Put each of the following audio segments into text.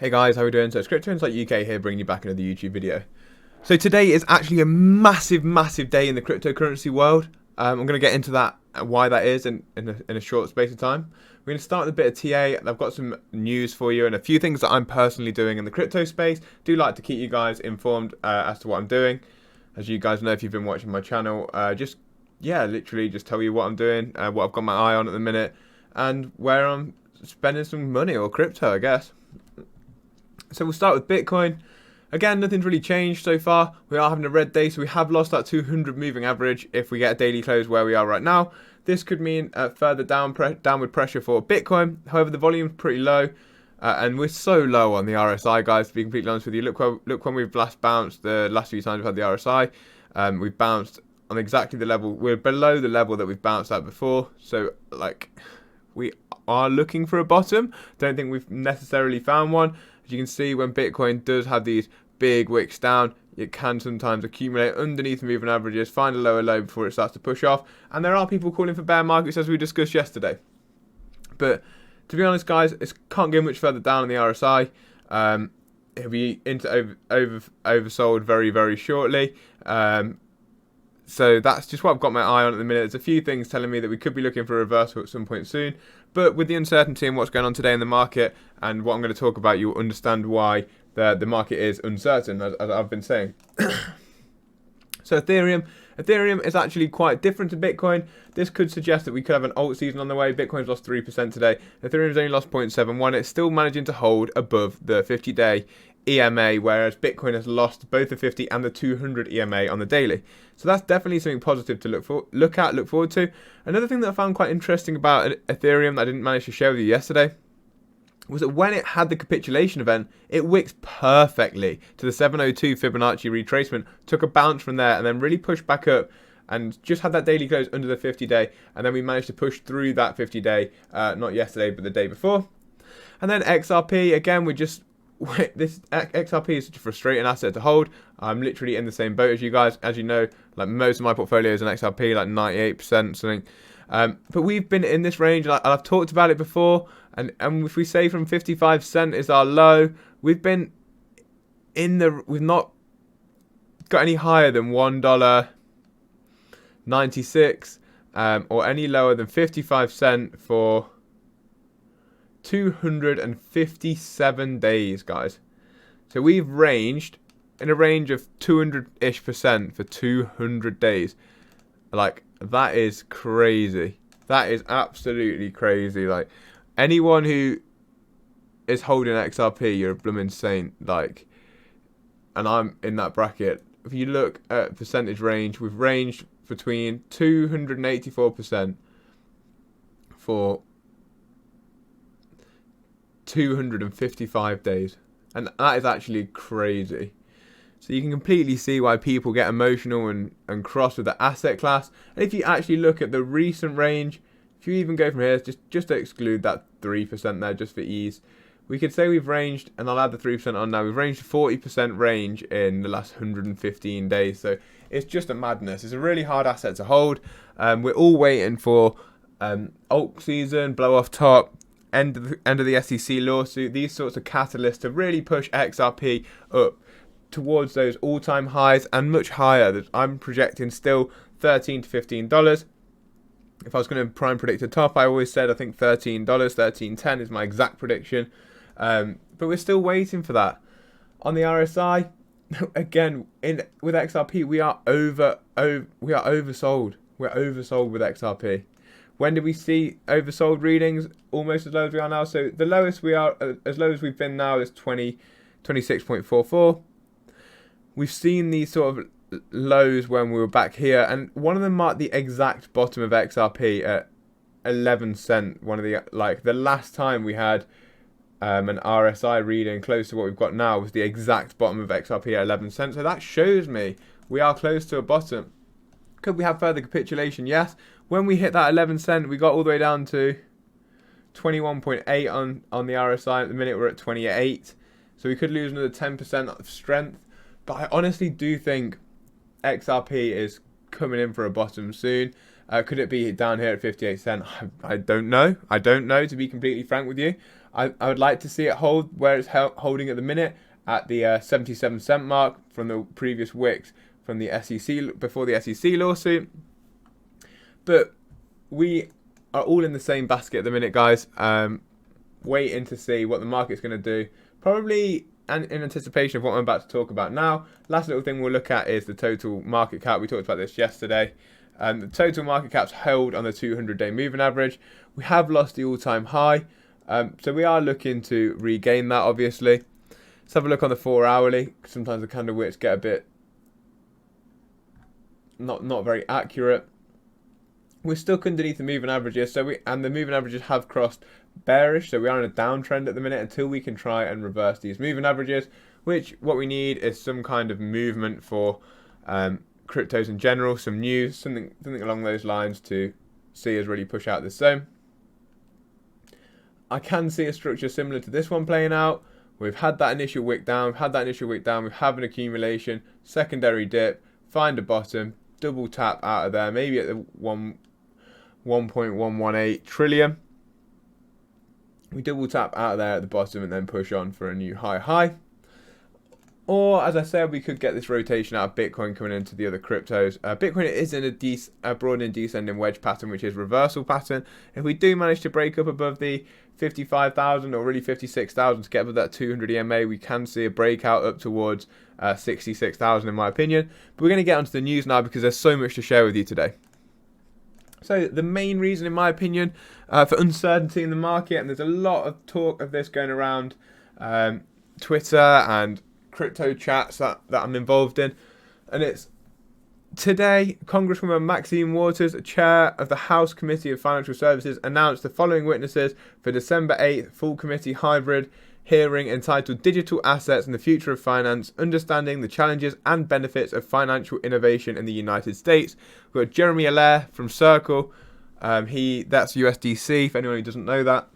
Hey guys, how are we doing? So it's Crypto Insight UK here, bringing you back another YouTube video. So today is actually a massive day in the cryptocurrency world. I'm going to get into that, why that is in a short space of time. We're going to start with a bit of TA. I've got some news for you and a few things that I'm personally doing in the crypto space. Do like to keep you guys informed as to what I'm doing. As you guys know, if you've been watching my channel, literally just tell you what I'm doing, what I've got my eye on at the minute, and where I'm spending some money or crypto, I guess. So we'll start with Bitcoin. Again, nothing's really changed so far. We are having a red day, so we have lost that 200 moving average. If we get a daily close where we are right now, this could mean further downward pressure for Bitcoin. However, the volume's pretty low, and we're so low on the RSI, guys, to be completely honest with you. Look when we've last bounced the last few times we've had the RSI. We've bounced on exactly the level. We're below the level that we've bounced at before. So, we are looking for a bottom. Don't think we've necessarily found one. As you can see, when Bitcoin does have these big wicks down, it can sometimes accumulate underneath moving averages, find a lower low before it starts to push off. And there are people calling for bear markets, as we discussed yesterday. But to be honest, guys, it can't go much further down on the RSI. It'll be into oversold very shortly. So that's just what I've got my eye on at the minute. There's a few things telling me that we could be looking for a reversal at some point soon. But with the uncertainty in what's going on today in the market and what I'm going to talk about, you'll understand why the market is uncertain, as I've been saying. So Ethereum is actually quite different to Bitcoin. This could suggest that we could have an alt season on the way. Bitcoin's lost 3% today. Ethereum's only lost 0.71. It's still managing to hold above the 50-day EMA, whereas Bitcoin has lost both the 50 and the 200 EMA on the daily. So that's definitely something positive to look forward to. Another thing that I found quite interesting about Ethereum that I didn't manage to share with you yesterday was that when it had the capitulation event, it wicked perfectly to the 702 Fibonacci retracement, took a bounce from there, and then really pushed back up and just had that daily close under the 50-day, and then we managed to push through that 50-day, not yesterday, but the day before. And then XRP, again, this XRP is such a frustrating asset to hold. I'm literally in the same boat as you guys. As you know, like most of my portfolio is an XRP, like 98% something. But we've been in this range, and I've talked about it before. And if we say from 55 cent is our low, we've not got any higher than $1.96, or any lower than 55 cent for 257 days, guys. So we've ranged in a range of 200-ish% for 200 days. Like, that is crazy. That is absolutely crazy. Like, anyone who is holding XRP, you're a blooming saint. Like, and I'm in that bracket. If you look at percentage range, we've ranged between 284% for 255 days, and that is actually crazy. So you can completely see why people get emotional and cross with the asset class. And if you actually look at the recent range, if you even go from here, just to exclude that 3% there, just for ease, we could say we've ranged, and I'll add the 3% on now, we've ranged 40% range in the last 115 days. So it's just a madness. It's a really hard asset to hold. We're all waiting for alt season, blow off top, end of the SEC lawsuit, these sorts of catalysts to really push XRP up towards those all-time highs and much higher. I'm projecting still $13 to $15. If I was going to prime predict a top, I always said I think $13, $13.10 is my exact prediction. But we're still waiting for that. On the RSI, again, with XRP, we are oversold. We're oversold with XRP. When did we see oversold readings? Almost as low as we are now. So the lowest we are, as low as we've been now, is 26.44. We've seen these sort of lows when we were back here, and one of them marked the exact bottom of XRP at 11 cent. One of the last time we had an RSI reading close to what we've got now was the exact bottom of XRP at 11 cents. So that shows me we are close to a bottom. Could we have further capitulation? Yes. When we hit that 11 cent, we got all the way down to 21.8 on the RSI. At the minute, we're at 28. So we could lose another 10% of strength. But I honestly do think XRP is coming in for a bottom soon. Could it be down here at 58 cents? I don't know. I don't know, to be completely frank with you. I would like to see it hold where it's holding at the minute, at the 77 cent mark from the previous wicks from the SEC, before the SEC lawsuit. But we are all in the same basket at the minute, guys. Waiting to see what the market's going to do. Probably in anticipation of what I'm about to talk about now. Last little thing we'll look at is the total market cap. We talked about this yesterday. The total market cap's held on the 200-day moving average. We have lost the all-time high. So we are looking to regain that, obviously. Let's have a look on the 4-hourly. Sometimes the candle wicks get a bit not very accurate. We're stuck underneath the moving averages, and the moving averages have crossed bearish, so we are in a downtrend at the minute until we can try and reverse these moving averages, which what we need is some kind of movement for cryptos in general, some news, something along those lines to see us really push out this zone. I can see a structure similar to this one playing out. We've had that initial wick down, we have an accumulation, secondary dip, find a bottom, double tap out of there, maybe at the 1.118 trillion. We double tap out of there at the bottom and then push on for a new high. Or, as I said, we could get this rotation out of Bitcoin coming into the other cryptos. Bitcoin is in a broadening descending wedge pattern, which is reversal pattern. If we do manage to break up above the 55,000 or really 56,000 to get above that 200 EMA, we can see a breakout up towards 66,000 in my opinion. But we're going to get onto the news now because there's so much to share with you today. So the main reason, in my opinion, for uncertainty in the market, and there's a lot of talk of this going around Twitter and crypto chats that I'm involved in, and it's today, Congresswoman Maxine Waters, chair of the House Committee of Financial Services, announced the following witnesses for December 8th full committee hybrid hearing entitled Digital Assets and the Future of Finance, Understanding the Challenges and Benefits of Financial Innovation in the United States. We've got Jeremy Allaire from Circle. That's USDC, if anyone who doesn't know that.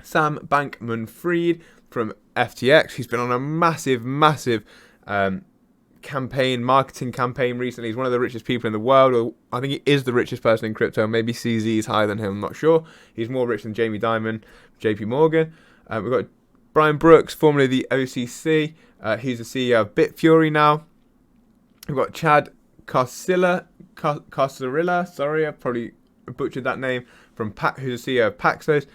Sam Bankman-Fried from FTX. He's been on a massive marketing campaign recently. He's one of the richest people in the world, or I think he is the richest person in crypto. Maybe CZ is higher than him, I'm not sure. He's more rich than Jamie Dimon, JP Morgan. We've got Brian Brooks, formerly the OCC. He's the CEO of Bitfury now. We've got Chad Casarilla, sorry, I probably butchered that name, who's the CEO of Paxos.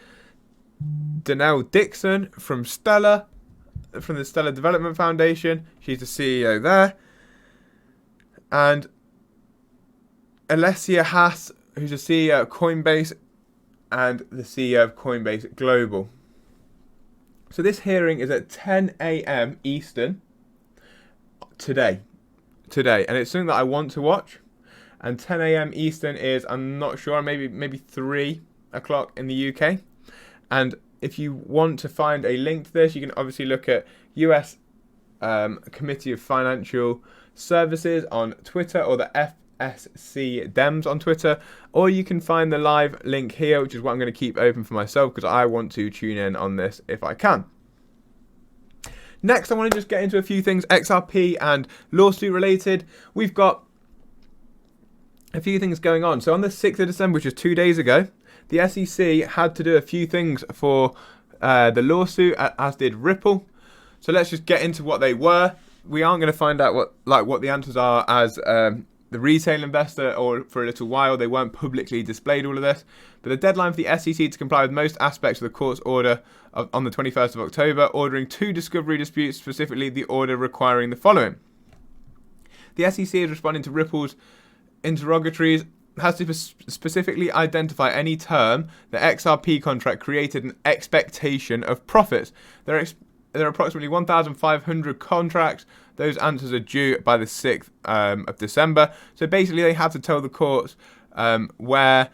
Danelle Dixon from Stellar, from the Stellar Development Foundation. She's the CEO there. And Alessia Haas, who's the CEO of Coinbase and the CEO of Coinbase Global. So this hearing is at 10 a.m. Eastern today, and it's something that I want to watch. And 10 a.m. Eastern is, I'm not sure, maybe 3 o'clock in the UK. And if you want to find a link to this, you can obviously look at US Committee of Financial Services on Twitter, or the FSC Dems on Twitter, or you can find the live link here, which is what I'm going to keep open for myself because I want to tune in on this if I can. Next, I want to just get into a few things XRP and lawsuit related. We've got a few things going on. So on the 6th of December, which is 2 days ago, the SEC had to do a few things for the lawsuit, as did Ripple. So let's just get into what they were. We aren't going to find out what the answers are as the retail investor, or for a little while. They weren't publicly displayed, all of this. But the deadline for the SEC to comply with most aspects of the court's order on the 21st of October, ordering 2 discovery disputes, specifically the order requiring the following. The SEC is responding to Ripple's interrogatories, has to specifically identify any term the XRP contract created an expectation of profits. There are approximately 1,500 contracts. Those answers are due by the 6th of December. So basically they have to tell the courts where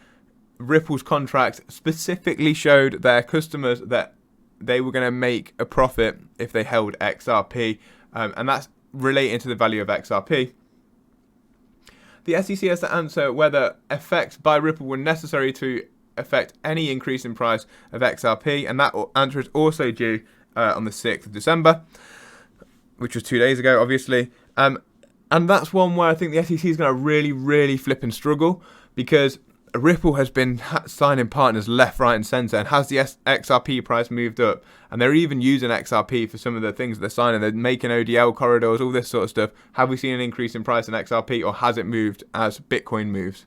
Ripple's contracts specifically showed their customers that they were going to make a profit if they held XRP. And that's relating to the value of XRP. The SEC has to answer whether effects by Ripple were necessary to affect any increase in price of XRP, and that answer is also due on the 6th of December, which was 2 days ago, obviously. And that's one where I think the SEC is going to really flip and struggle, because Ripple has been signing partners left, right, and centre, and has the XRP price moved up? And they're even using XRP for some of the things that they're signing. They're making ODL corridors, all this sort of stuff. Have we seen an increase in price in XRP, or has it moved as Bitcoin moves?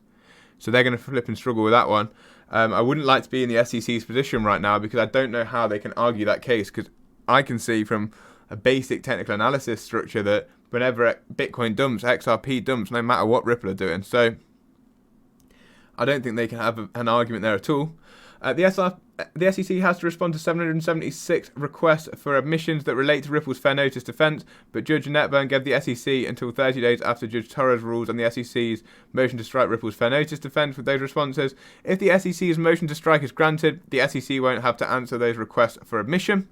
So they're going to flip and struggle with that one. I wouldn't like to be in the SEC's position right now, because I don't know how they can argue that case, because I can see from a basic technical analysis structure that whenever Bitcoin dumps, XRP dumps, no matter what Ripple are doing. So I don't think they can have an argument there at all. The SEC has to respond to 776 requests for admissions that relate to Ripple's fair notice defence, but Judge Netburn gave the SEC until 30 days after Judge Torres rules on the SEC's motion to strike Ripple's fair notice defence with those responses. If the SEC's motion to strike is granted, the SEC won't have to answer those requests for admission.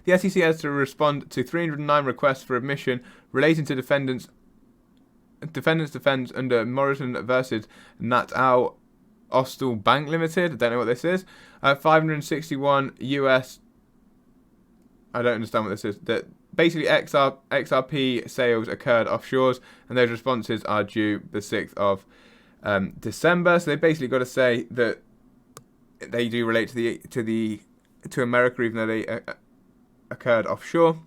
The SEC has to respond to 309 requests for admission relating to defendants' defence under Morrison versus Nat Al Ostal Bank Limited. I don't know what this is. 561 US. I don't understand what this is. That basically XRP sales occurred offshores, and those responses are due the 6th of December. So they basically got to say that they do relate to America, even though they occurred offshore.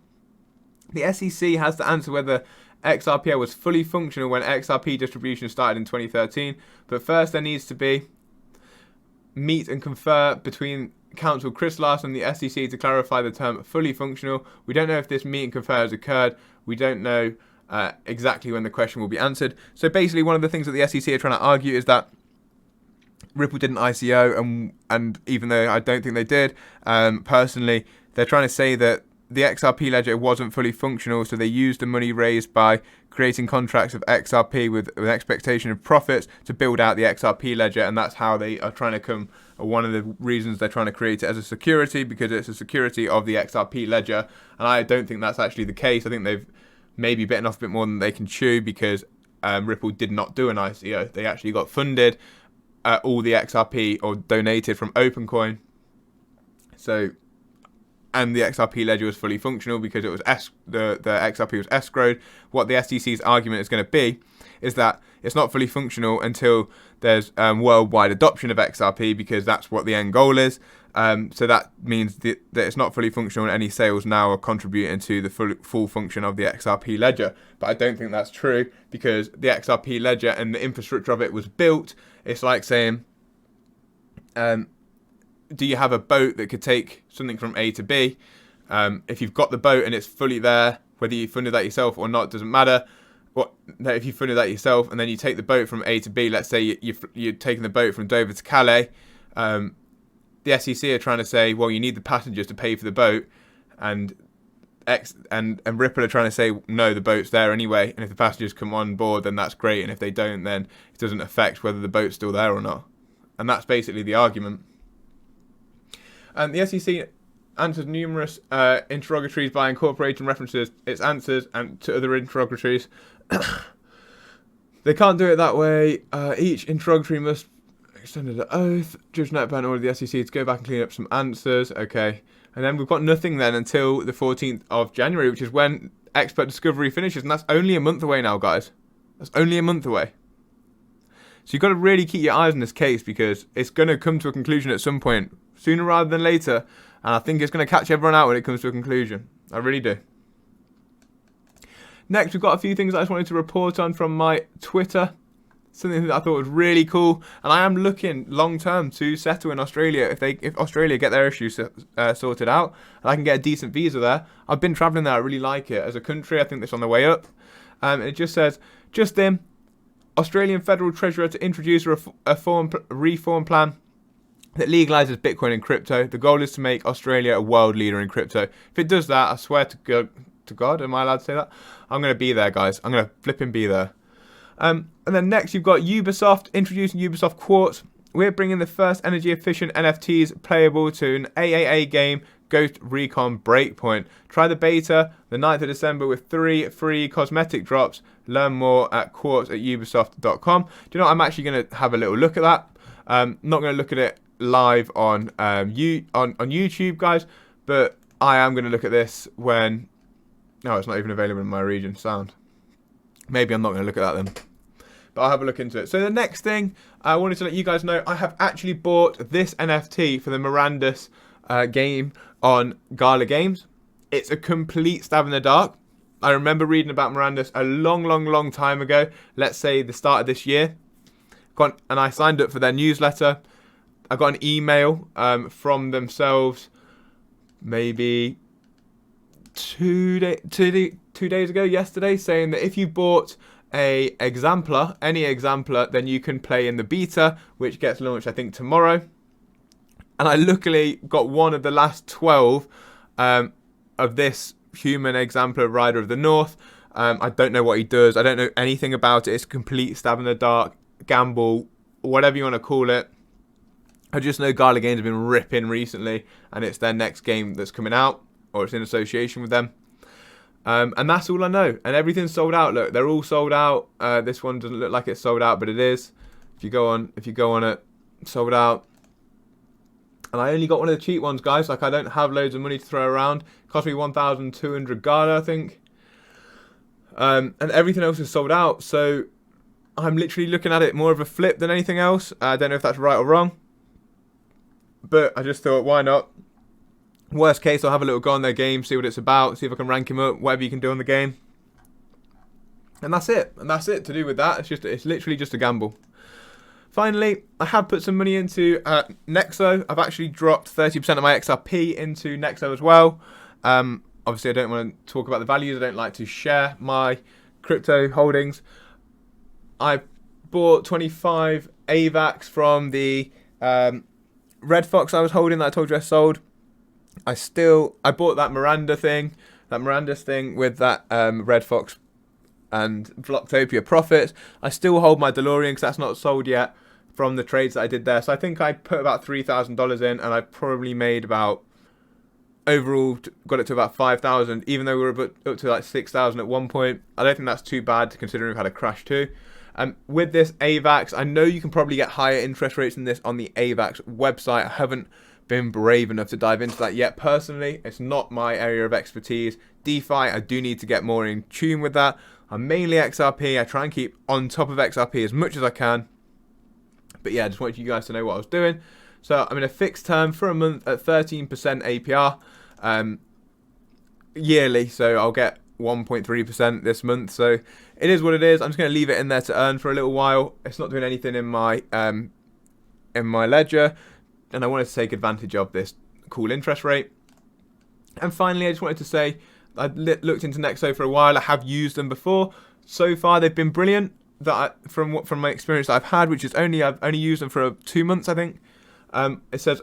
The SEC has to answer whether XRP was fully functional when XRP distribution started in 2013, but first there needs to be meet and confer between counsel Chris Larson and the SEC to clarify the term fully functional. We don't know if this meet and confer has occurred. We don't know exactly when the question will be answered. So basically, one of the things that the SEC are trying to argue is that Ripple did an ICO, and even though I don't think they did, personally, they're trying to say that the XRP ledger wasn't fully functional, so they used the money raised by creating contracts of XRP with an expectation of profits to build out the XRP ledger, and that's how they are trying to come. One of the reasons they're trying to create it as a security, because it's a security of the XRP ledger, and I don't think that's actually the case. I think they've maybe bitten off a bit more than they can chew, because Ripple did not do an ICO. They actually got funded all the XRP, or donated from OpenCoin. So, and the XRP ledger was fully functional because it was the XRP was escrowed. What the SEC's argument is going to be is that it's not fully functional until there's worldwide adoption of XRP, because that's what the end goal is. So that means that it's not fully functional, and any sales now are contributing to the full function of the XRP ledger. But I don't think that's true, because the XRP ledger and the infrastructure of it was built. It's like saying, do you have a boat that could take something from A to B? If you've got the boat and it's fully there, whether you funded that yourself or not, doesn't matter. If you funded that yourself and then you take the boat from A to B, let's say you're taking the boat from Dover to Calais, the SEC are trying to say, well, you need the passengers to pay for the boat, and Ripple are trying to say, no, the boat's there anyway, and if the passengers come on board, then that's great, and if they don't, then it doesn't affect whether the boat's still there or not. And that's basically the argument. And the SEC answers numerous interrogatories by incorporating references its answers and to other interrogatories. They can't do it that way. Each interrogatory must extend an oath. Judge Netburn ordered the SEC to go back and clean up some answers. Okay. And then we've got nothing then until the 14th of January, which is when expert discovery finishes. And that's only a month away now, guys. That's only a month away. So you've got to really keep your eyes on this case, because it's going to come to a conclusion at some point, sooner rather than later. And I think it's going to catch everyone out when it comes to a conclusion. I really do. Next, we've got a few things I just wanted to report on from my Twitter. Something that I thought was really cool. And I am looking long-term to settle in Australia if Australia get their issues sorted out. And I can get a decent visa there. I've been travelling there. I really like it. As a country, I think it's on the way up. It just says, just in, Australian Federal Treasurer to introduce a reform plan that legalises Bitcoin and crypto. The goal is to make Australia a world leader in crypto. If it does that, I swear to God, am I allowed to say that? I'm going to be there, guys. I'm going to flipping be there. And then next, you've got Ubisoft introducing Ubisoft Quartz. We're bringing the first energy-efficient NFTs playable to an AAA game, Ghost Recon Breakpoint. Try the beta the 9th of December with 3 free cosmetic drops. Learn more at quartz@ubisoft.com. Do you know what? I'm actually going to have a little look at that. Not going to look at it live on YouTube, guys, but I am going to look at this when... No, it's not even available in my region. Sound. Maybe I'm not going to look at that then. but I'll have a look into it. So the next thing I wanted to let you guys know, I have actually bought this NFT for the Mirandus game on Gala Games. It's a complete stab in the dark. I remember reading about Mirandus a long time ago, let's say the start of this year, and I signed up for their newsletter. I got an email from themselves maybe 2 days ago, yesterday, saying that if you bought any exemplar, then you can play in the beta, which gets launched I think tomorrow. And I luckily got one of the last 12 of this human exemplar Rider of the North. I don't know what he does. I don't know anything about it. It's a complete stab in the dark, gamble, whatever you want to call it. I just know Gala Games have been ripping recently, and it's their next game that's coming out, or it's in association with them. And that's all I know. And everything's sold out. Look, they're all sold out. This one doesn't look like it's sold out, but it is. If you go on it, sold out. And I only got one of the cheap ones, guys. Like, I don't have loads of money to throw around. It cost me 1,200 Gala, I think. And everything else is sold out. So I'm literally looking at it more of a flip than anything else. I don't know if that's right or wrong, but I just thought, why not? Worst case, I'll have a little go on their game, see what it's about, see if I can rank him up, whatever you can do on the game. And that's it. And that's it to do with that. It's literally just a gamble. Finally, I have put some money into Nexo. I've actually dropped 30% of my XRP into Nexo as well. Obviously, I don't want to talk about the values. I don't like to share my crypto holdings. I bought 25 AVAX from the Red Fox I was holding that I told you I sold. I bought that Mirandus thing with that Red Fox and Blocktopia profits. I still hold my DeLorean because that's not sold yet from the trades that I did there. So I think I put about $3,000 in, and I probably made about, overall got it to about 5,000, even though we were up to like 6,000 at one point. I don't think that's too bad considering we've had a crash too. With this AVAX, I know you can probably get higher interest rates than this on the AVAX website. I haven't been brave enough to dive into that yet. Personally, it's not my area of expertise. DeFi, I do need to get more in tune with that. I'm mainly XRP. I try and keep on top of XRP as much as I can. But yeah, I just wanted you guys to know what I was doing. So I'm in a fixed term for a month at 13% APR yearly. So I'll get 1.3% this month. So it is what it is. I'm just going to leave it in there to earn for a little while. It's not doing anything in my ledger, and I wanted to take advantage of this cool interest rate. And finally, I just wanted to say I looked into Nexo for a while. I have used them before. So far, they've been brilliant. From my experience that I've had, which is I've only used them for 2 months, I think. It says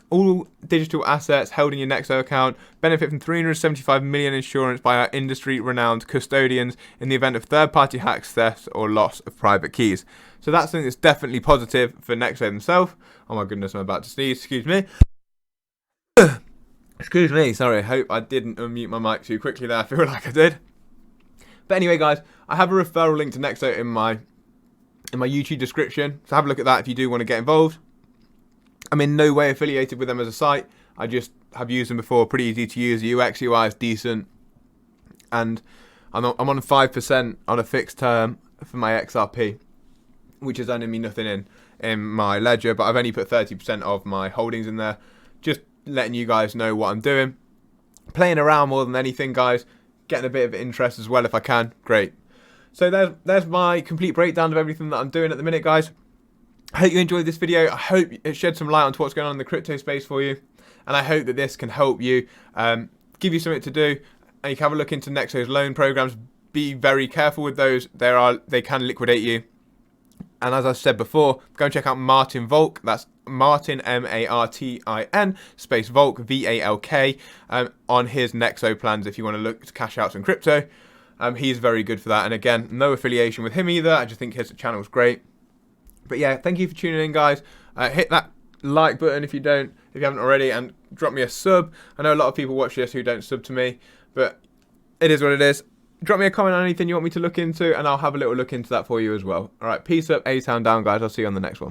all digital assets held in your Nexo account benefit from 375 million insurance by our industry-renowned custodians in the event of third-party hacks, theft, or loss of private keys. So that's something that's definitely positive for Nexo themselves. Oh my goodness, I'm about to sneeze. Excuse me. Excuse me. Sorry. I hope I didn't unmute my mic too quickly there. I feel like I did. But anyway, guys, I have a referral link to Nexo in my YouTube description. So have a look at that if you do want to get involved. I'm in no way affiliated with them as a site. I just have used them before. Pretty easy to use. The UX, UI is decent. And I'm on 5% on a fixed term for my XRP, which is earning me nothing in my ledger. But I've only put 30% of my holdings in there. Just letting you guys know what I'm doing. Playing around more than anything, guys. Getting a bit of interest as well if I can. Great. So there's my complete breakdown of everything that I'm doing at the minute, guys. I hope you enjoyed this video. I hope it shed some light onto what's going on in the crypto space for you. And I hope that this can help you, give you something to do. And you can have a look into Nexo's loan programs. Be very careful with those. They can liquidate you. And as I said before, go and check out Martin Volk. That's Martin, Martin, space Volk, VALK, on his Nexo plans if you want to look to cash out some crypto. He's very good for that. And again, no affiliation with him either. I just think his channel's great. But yeah, thank you for tuning in, guys. Hit that like button if you haven't already, and drop me a sub. I know a lot of people watch this who don't sub to me, but it is what it is. Drop me a comment on anything you want me to look into, and I'll have a little look into that for you as well. All right, peace up, A-Town down, guys. I'll see you on the next one.